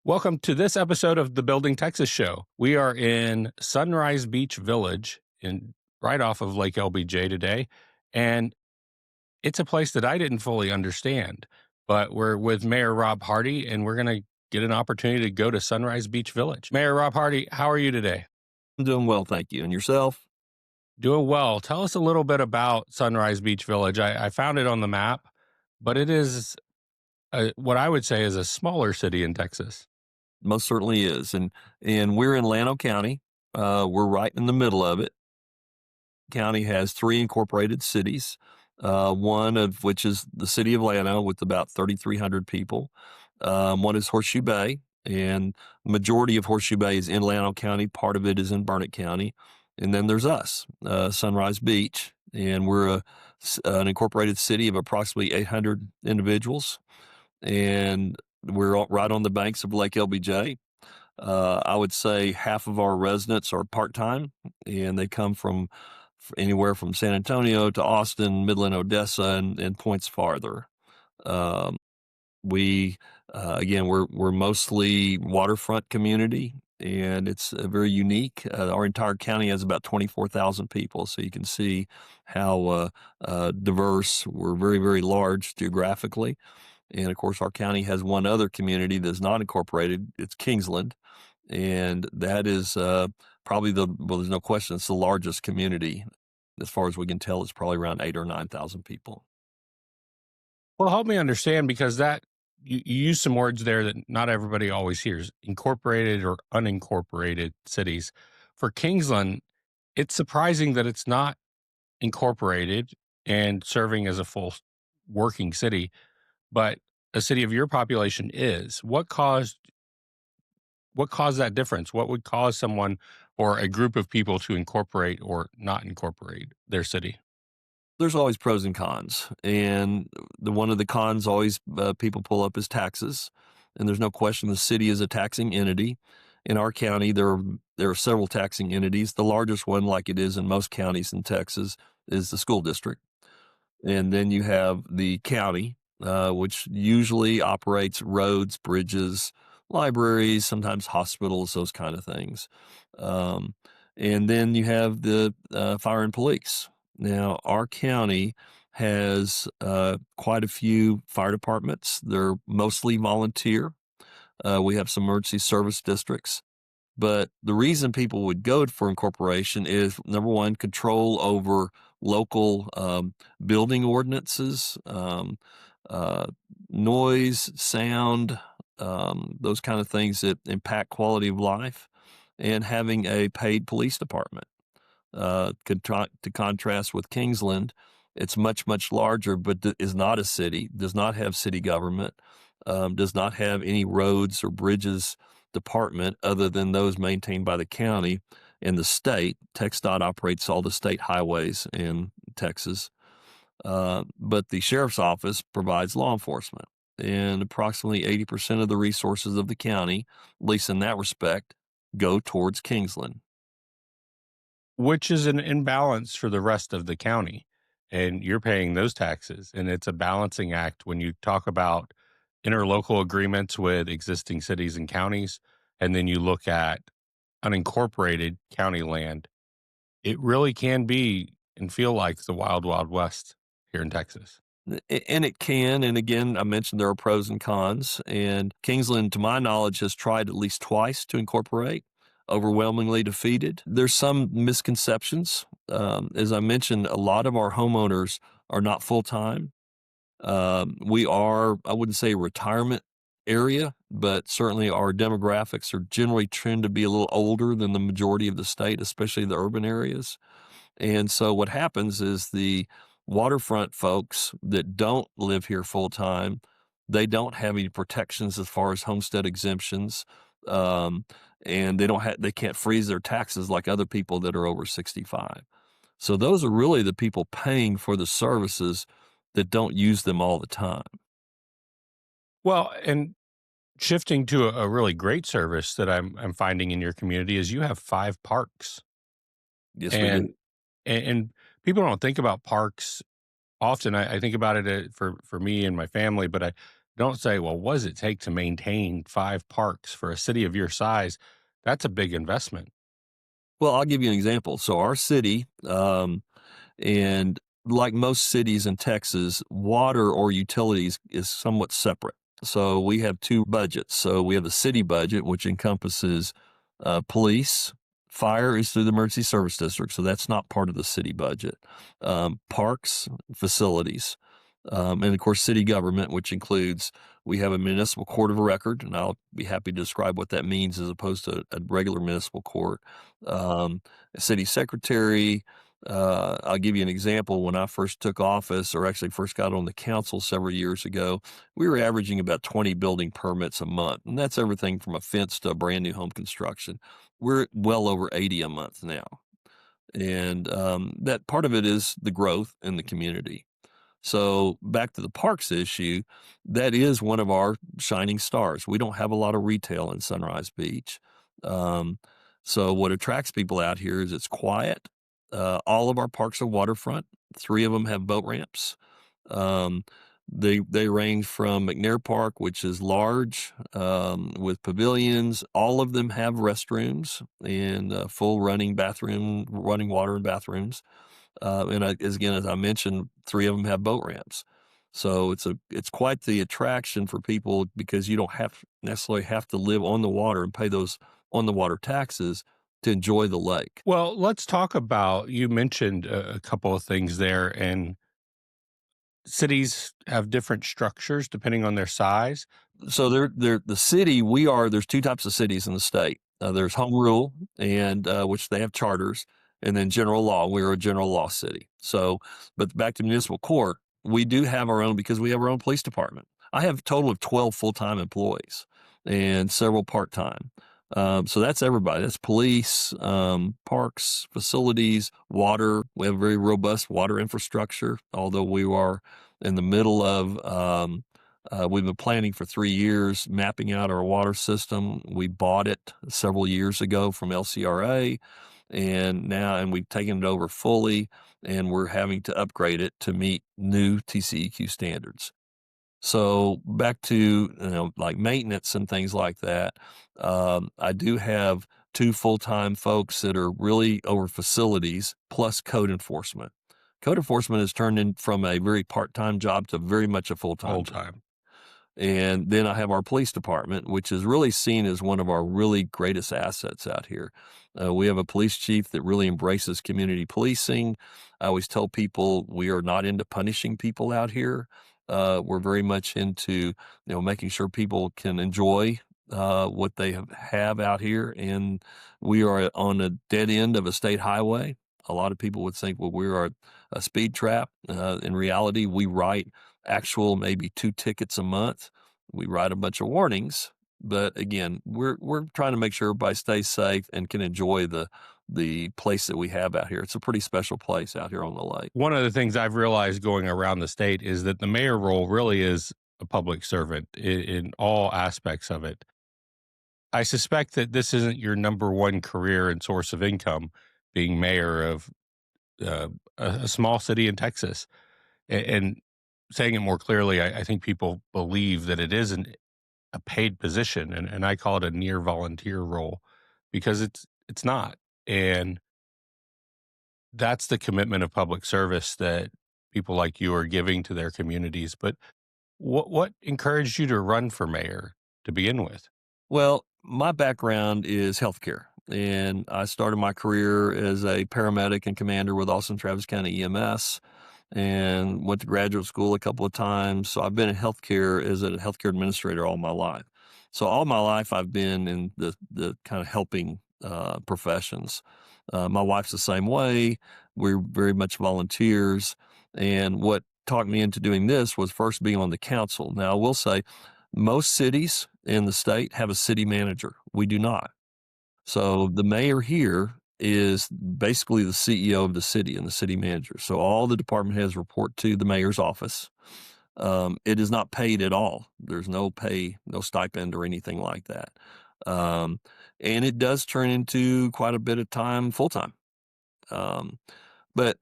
Welcome to this episode of the Building Texas Show. We are in Sunrise Beach Village right off of Lake LBJ today, and it's a place that I didn't fully understand, but we're with Mayor Rob Hardy, and we're going to get an opportunity to go to Sunrise Beach Village. Mayor Rob Hardy, how are you today? I'm doing well, thank you. And yourself? Doing well. Tell us a little bit about Sunrise Beach Village. I found it on the map, but it is what I would say is a smaller city in Texas. Most certainly is. And we're in Llano County. We're right in the middle of it. County has 3 incorporated cities, one of which is the city of Llano with about 3,300 people. One is Horseshoe Bay, and the majority of Horseshoe Bay is in Llano County. Part of it is in Burnett County. And then there's us, Sunrise Beach, and we're an incorporated city of approximately 800 individuals. And we're right on the banks of Lake LBJ. I would say half of our residents are part-time, and they come from anywhere from San Antonio to Austin, Midland, Odessa, and points farther. We're mostly waterfront community, and it's very unique. Our entire county has about 24,000 people, so you can see how diverse. We're very, very large geographically. And of course, our county has one other community that's not incorporated. It's Kingsland. And that is probably there's no question, it's the largest community. As far as we can tell, it's probably around 8,000 or 9,000 people. Well, help me understand, because that you use some words there that not everybody always hears: incorporated or unincorporated cities. For Kingsland, it's surprising that it's not incorporated and serving as a full working city, but a city of your population is. What caused that difference? What would cause someone or a group of people to incorporate or not incorporate their city? There's always pros and cons, and one of the cons always people pull up is taxes. And there's no question the city is a taxing entity. In our county, there are several taxing entities. The largest one, like it is in most counties in Texas, is the school district. And then you have the county, which usually operates roads, bridges, libraries, sometimes hospitals, those kind of things. And then you have the fire and police. Now, our county has quite a few fire departments. They're mostly volunteer. We have some emergency service districts. But the reason people would go for incorporation is, number one, control over local building ordinances, noise, sound, those kind of things that impact quality of life, and having a paid police department. To contrast with Kingsland, it's much, much larger, but is not a city, does not have city government, does not have any roads or bridges department other than those maintained by the county and the state. TxDOT operates all the state highways in Texas. But the sheriff's office provides law enforcement, and approximately 80% of the resources of the county, at least in that respect, go towards Kingsland. Which is an imbalance for the rest of the county. And you're paying those taxes. And it's a balancing act when you talk about interlocal agreements with existing cities and counties, and then you look at unincorporated county land. It really can be and feel like the wild, wild west here in Texas. And it can. And again, I mentioned there are pros and cons. And Kingsland, to my knowledge, has tried at least twice to incorporate, overwhelmingly defeated. There's some misconceptions. As I mentioned, a lot of our homeowners are not full-time. We are, I wouldn't say a retirement area, but certainly our demographics are generally tend to be a little older than the majority of the state, especially the urban areas. And so what happens is the waterfront folks that don't live here full-time, they don't have any protections as far as homestead exemptions. And they can't freeze their taxes like other people that are over 65. So those are really the people paying for the services that don't use them all the time. Well, and shifting to a really great service that I'm finding in your community is you have 5 parks. Yes, we do. And people don't think about parks often. I think about it for me and my family, but don't say, well, what does it take to maintain 5 parks for a city of your size? That's a big investment. Well, I'll give you an example. So our city, and like most cities in Texas, water or utilities is somewhat separate. So we have two budgets. So we have the city budget, which encompasses police. Fire is through the emergency service district, so that's not part of the city budget. Parks, facilities, and of course, city government, which includes we have a municipal court of record, and I'll be happy to describe what that means as opposed to a regular municipal court. A city secretary. I'll give you an example. When I first took office, or actually first got on the council several years ago, we were averaging about 20 building permits a month, and that's everything from a fence to a brand new home construction. We're well over 80 a month now, and that part of it is the growth in the community. So back to the parks issue, that is one of our shining stars. We don't have a lot of retail in Sunrise Beach. Um, so what attracts people out here is it's quiet. All of our parks are waterfront. 3 of them have boat ramps. Um, they range from McNair Park, which is large, with pavilions. All of them have restrooms and full running water and bathrooms. As I mentioned, 3 of them have boat ramps. So it's quite the attraction for people because you don't necessarily have to live on the water and pay those on the water taxes to enjoy the lake. Well, let's talk about, you mentioned a couple of things there, and cities have different structures depending on their size. So the city, there's 2 types of cities in the state. There's home rule and, which they have charters, and then general law. We're a general law city. So, but back to municipal court, we do have our own because we have our own police department. I have a total of 12 full-time employees and several part-time. So that's everybody. That's police, parks, facilities, water. We have a very robust water infrastructure, although we are in the middle of, we've been planning for 3 years, mapping out our water system. We bought it several years ago from LCRA, and we've taken it over fully, and we're having to upgrade it to meet new TCEQ standards. So back to, like maintenance and things like that, I do have 2 full-time folks that are really over facilities plus code enforcement. Code enforcement has turned in from a very part-time job to very much a full-time Whole job. time. And then I have our police department, which is really seen as one of our really greatest assets out here. We have a police chief that really embraces community policing. I always tell people we are not into punishing people out here. We're very much into, making sure people can enjoy what they have out here. And we are on a dead end of a state highway. A lot of people would think, well, we are a speed trap. In reality, we write actual maybe 2 tickets a month. We write a bunch of warnings, but again, we're trying to make sure everybody stays safe and can enjoy the place that we have out here. It's a pretty special place out here on the lake. One of the things I've realized going around the state is that the mayor role really is a public servant in all aspects of it. I suspect that this isn't your number one career and source of income, being mayor of a small city in Texas. And saying it more clearly, I think people believe that it isn't a paid position, and I call it a near volunteer role because it's not. And that's the commitment of public service that people like you are giving to their communities. But what encouraged you to run for mayor to begin with? Well, my background is healthcare, and I started my career as a paramedic and commander with Austin Travis County EMS, and went to graduate school a couple of times. So I've been in healthcare as a healthcare administrator all my life. So all my life I've been in the kind of helping professions. My wife's the same way. We're very much volunteers, and what talked me into doing this was first being on the council. Now I will say, most cities in the state have a city manager. We do not. So the mayor here is basically the CEO of the city and the city manager. So all the department heads report to the mayor's office. It is not paid at all. There's no pay, no stipend or anything like that. And it does turn into quite a bit of time full time. But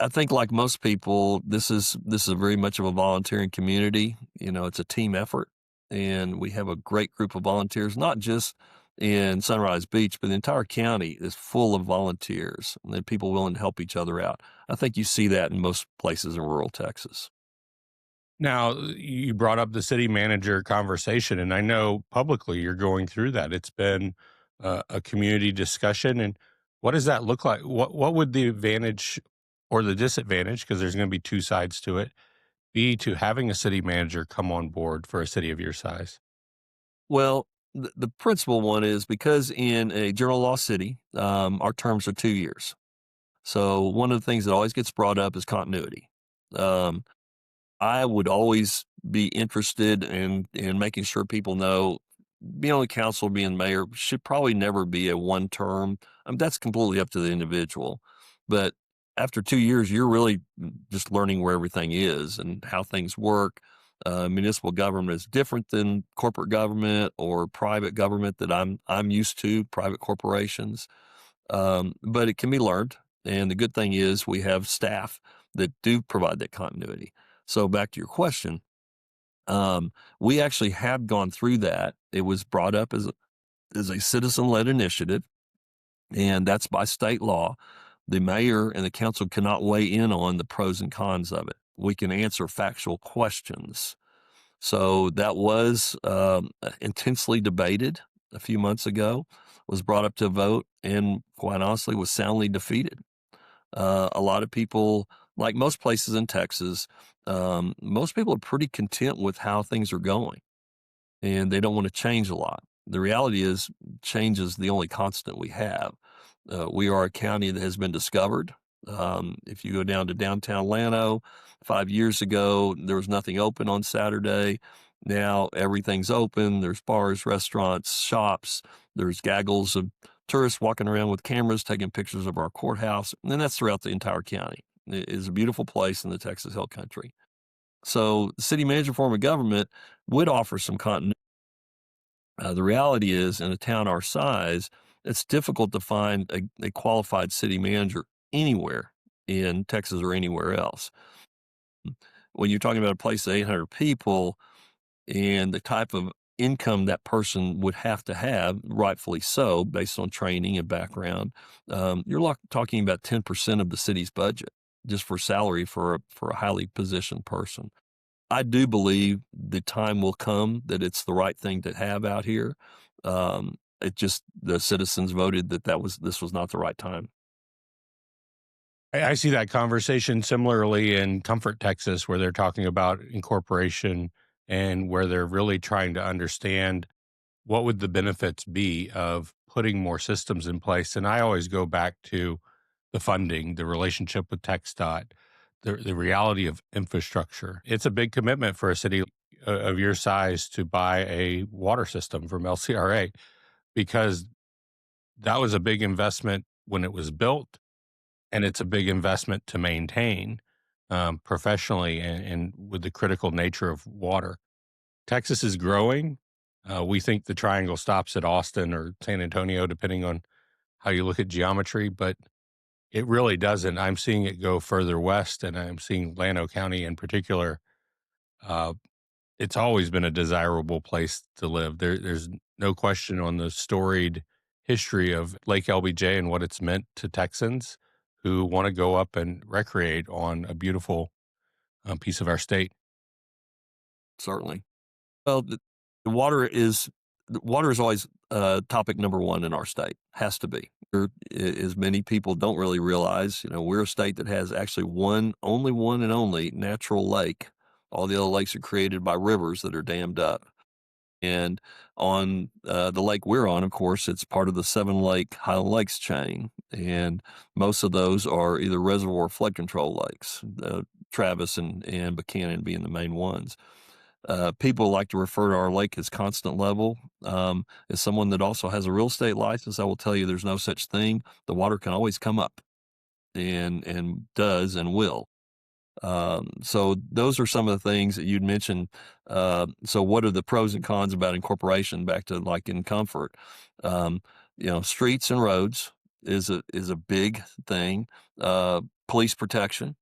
I think like most people, this is very much of a volunteering community. It's a team effort, and we have a great group of volunteers, not just in Sunrise Beach, but the entire county is full of volunteers and people willing to help each other out. I think you see that in most places in rural Texas. Now, you brought up the city manager conversation, and I know publicly you're going through that. It's been a community discussion, and what does that look like? What would the advantage or the disadvantage, because there's going to be two sides to it, be to having a city manager come on board for a city of your size? Well, the principal one is because in a general law city, our terms are 2 years. So one of the things that always gets brought up is continuity. Um, I would always be interested in making sure people know being on the council, being mayor should probably never be a one term. That's completely up to the individual. But after 2 years, you're really just learning where everything is and how things work. Municipal government is different than corporate government or private government that I'm used to, private corporations. But it can be learned. And the good thing is we have staff that do provide that continuity. So back to your question, we actually have gone through that. It was brought up as a citizen-led initiative, and that's by state law. The mayor and the council cannot weigh in on the pros and cons of it. We can answer factual questions. So that was intensely debated a few months ago, was brought up to vote, and quite honestly was soundly defeated. A lot of people, like most places in Texas, most people are pretty content with how things are going, and they don't want to change a lot. The reality is, change is the only constant we have. We are a county that has been discovered. If you go down to downtown Llano, 5 years ago, there was nothing open on Saturday. Now everything's open. There's bars, restaurants, shops. There's gaggles of tourists walking around with cameras taking pictures of our courthouse. And that's throughout the entire county. It is a beautiful place in the Texas Hill Country. So the city manager form of government would offer some continuity. The reality is, in a town our size, it's difficult to find a qualified city manager anywhere in Texas or anywhere else. When you're talking about a place of 800 people and the type of income that person would have to have, rightfully so, based on training and background, you're talking about 10% of the city's budget just for salary for a highly positioned person. I do believe the time will come that it's the right thing to have out here. It just the citizens voted that this was not the right time. I see that conversation similarly in Comfort, Texas, where they're talking about incorporation and where they're really trying to understand what would the benefits be of putting more systems in place. And I always go back to the funding, the relationship with TxDOT, the reality of infrastructure. It's a big commitment for a city of your size to buy a water system from LCRA because that was a big investment when it was built, and it's a big investment to maintain professionally and with the critical nature of water. Texas is growing. We think the triangle stops at Austin or San Antonio, depending on how you look at geometry, but it really doesn't. I'm seeing it go further west, and I'm seeing Llano County in particular. Uh, it's always been a desirable place to live. There's no question on the storied history of Lake LBJ and what it's meant to Texans who want to go up and recreate on a beautiful piece of our state. Certainly. Well, the water is always topic number one in our state. Has to be. As many people don't really realize, we're a state that has actually only one and only natural lake. All the other lakes are created by rivers that are dammed up. And on the lake we're on, of course, it's part of the 7-lake Highland Lakes chain. And most of those are either reservoir or flood control lakes, Travis and Buchanan being the main ones. People like to refer to our lake as constant level. As someone that also has a real estate license, I will tell you there's no such thing. The water can always come up and does and will. So those are some of the things that you'd mentioned. So what are the pros and cons about incorporation back to like in Comfort? Streets and roads is a big thing. Police protection.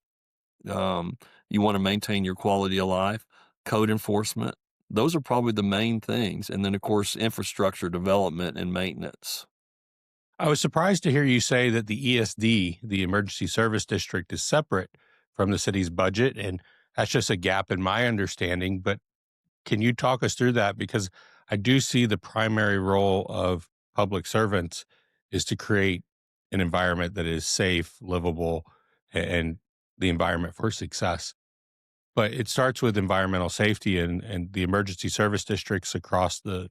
Um, you want to maintain your quality of life. Code enforcement. Those are probably the main things, and then of course infrastructure development and maintenance. I was surprised to hear you say that the ESD, the Emergency Service District, is separate from the city's budget. And that's just a gap in my understanding. But can you talk us through that? Because I do see the primary role of public servants is to create an environment that is safe, livable, and the environment for success. But it starts with environmental safety and the emergency service districts across the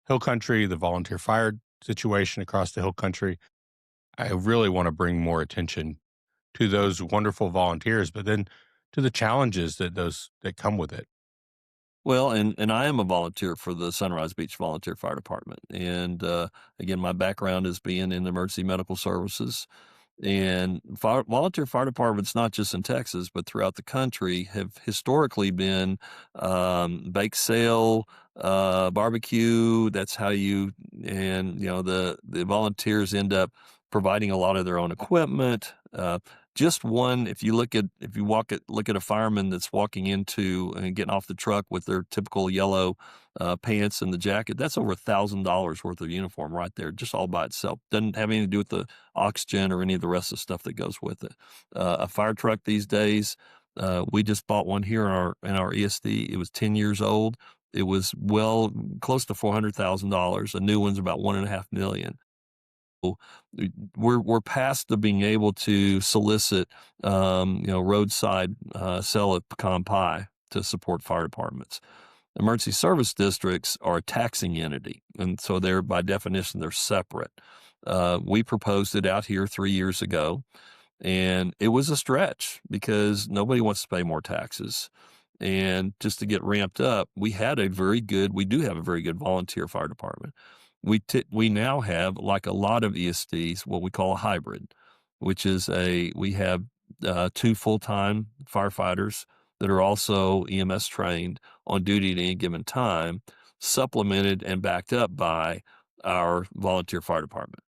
hill country, the volunteer fire situation across the hill country. I really want to bring more attention to those wonderful volunteers, but then to the challenges that come with it. Well, and I am a volunteer for the Sunrise Beach Volunteer Fire Department, and again, my background is being in emergency medical services. And volunteer fire departments, not just in Texas, but throughout the country, have historically been bake sale, barbecue. That's how and the volunteers end up providing a lot of their own equipment. Just one, if you look at a fireman that's walking into and getting off the truck with their typical yellow pants and the jacket, that's over $1,000 worth of uniform right there, just all by itself. Doesn't have anything to do with the oxygen or any of the rest of the stuff that goes with it. A fire truck these days, we just bought one here in our ESD. It was 10 years old. It was close to $400,000. A new one's about $1.5 million. We're past the being able to solicit, roadside sell at pecan pie to support fire departments. Emergency service districts are a taxing entity, and so they're by definition they're separate. We proposed it out here 3 years ago, and it was a stretch because nobody wants to pay more taxes. And just to get ramped up, we do have a very good volunteer fire department. We now have, like a lot of ESDs, what we call a hybrid, which is we have 2 full-time firefighters that are also EMS trained on duty at any given time, supplemented and backed up by our volunteer fire department.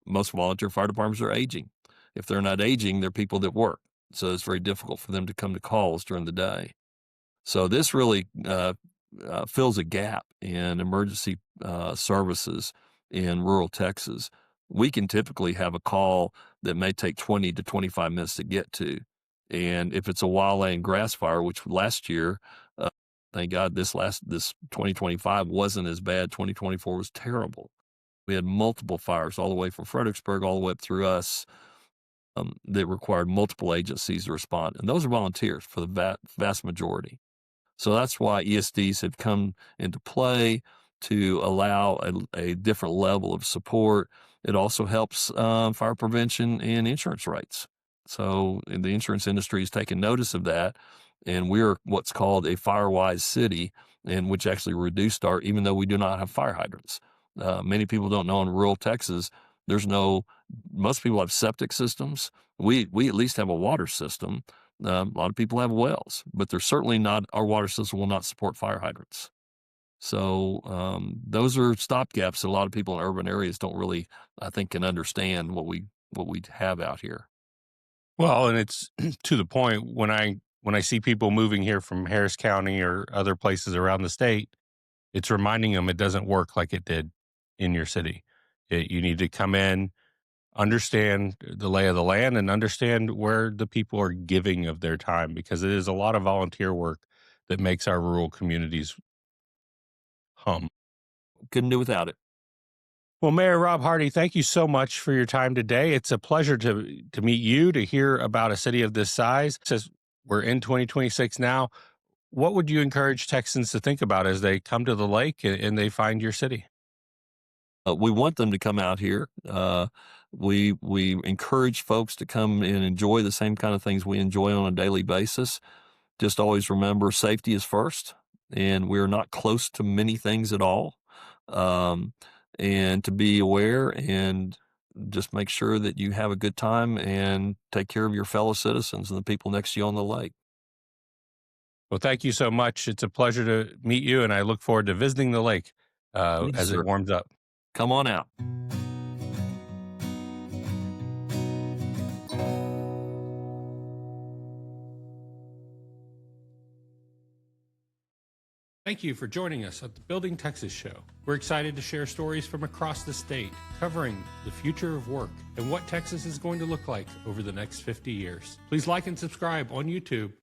Most volunteer fire departments are aging. If they're not aging, they're people that work. So it's very difficult for them to come to calls during the day. So this really fills a gap in emergency services in rural Texas. We can typically have a call that may take 20 to 25 minutes to get to. And if it's a wildland grass fire, which last year, thank God this 2025 wasn't as bad. 2024 was terrible. We had multiple fires all the way from Fredericksburg all the way up through us that required multiple agencies to respond. And those are volunteers for the vast majority. So that's why ESDs have come into play to allow a different level of support. It also helps fire prevention and insurance rates. So the insurance industry has taken notice of that, and we're what's called a Firewise city, and which actually reduced even though we do not have fire hydrants. Many people don't know in rural Texas, most people have septic systems. We at least have a water system. A lot of people have wells, but they're certainly not, our water system will not support fire hydrants. So those are stopgaps that a lot of people in urban areas don't really, I think, can understand what we have out here. Well, and it's to the point when I see people moving here from Harris County or other places around the state, it's reminding them it doesn't work like it did in your city. You need to come in, understand the lay of the land, and understand where the people are giving of their time, because it is a lot of volunteer work that makes our rural communities hum. Couldn't do without it. Well, Mayor Rob Hardy, thank you so much for your time today. It's a pleasure to meet you, to hear about a city of this size. Since we're in 2026 now, what would you encourage Texans to think about as they come to the lake and they find your city? We want them to come out here. We encourage folks to come and enjoy the same kind of things we enjoy on a daily basis. Just always remember safety is first, and we're not close to many things at all. Um, and to be aware and just make sure that you have a good time and take care of your fellow citizens and the people next to you on the lake. Well, thank you so much. It's a pleasure to meet you, and I look forward to visiting the lake Yes, as it sir. warms up. Come on out. Thank you for joining us at the Building Texas Show. We're excited to share stories from across the state, covering the future of work and what Texas is going to look like over the next 50 years. Please like and subscribe on YouTube